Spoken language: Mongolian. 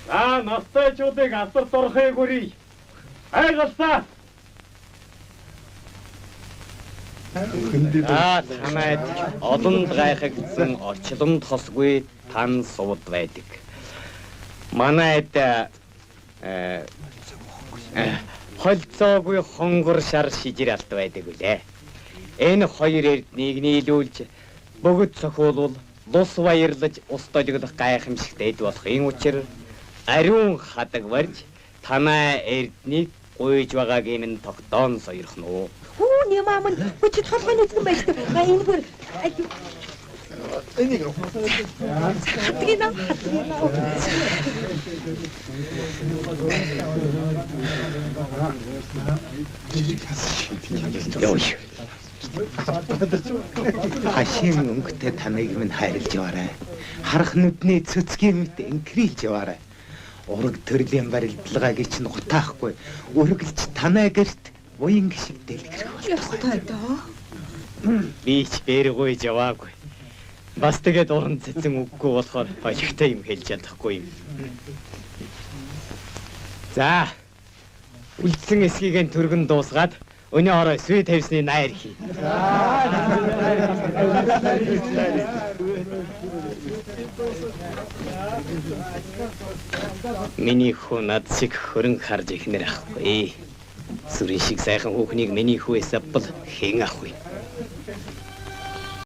За настайчуудыг асар дорхой гүрий. Хайгалсаа. Танайд олонд гайхагдсан орчлон тосгүй тан сууд байдаг. Манайд холцоогүй хонгор шар шижир алт байдаг үлээ. Энэ хоёр эрднийг нийлүүлж бөгөд цохиулвал лус баярлаж ус долгох гайхамшигтай болохын учир ариун хадаг барьж танай эрднийг гуйж байгаагийн нь тогтоон сойрхон уу. Хүү нэмаа мань хүчит толгойн үзэн байж таа. Энэ бүр энийг хатгина. Хашийн өнгөтэй таныг минь хайрлж яваарай. Харах нүдний цөцгийн мэт инкрилж яваарай. Ураг төрлийн барилдлагыг чинь утаахгүй. Өргөлж танай гэрт буян гişиг дэлгэрэх бол. Ястай доо. Би ч бэргүйж яваагүй. Бас тэгээд уран цэцэн үггүй болохоор баяртай юм хэлж чадахгүй юм. За. Үлдсэн эсгийг түргэн дуусгаад өнөө орой сүй тавьсны найр хий. Миний хүү над шиг хөрөнгө харж ихнэр ахгүй. Сүрэн шиг сайхан хүүхнийг миний хүү эсэбл хэн ах вэ?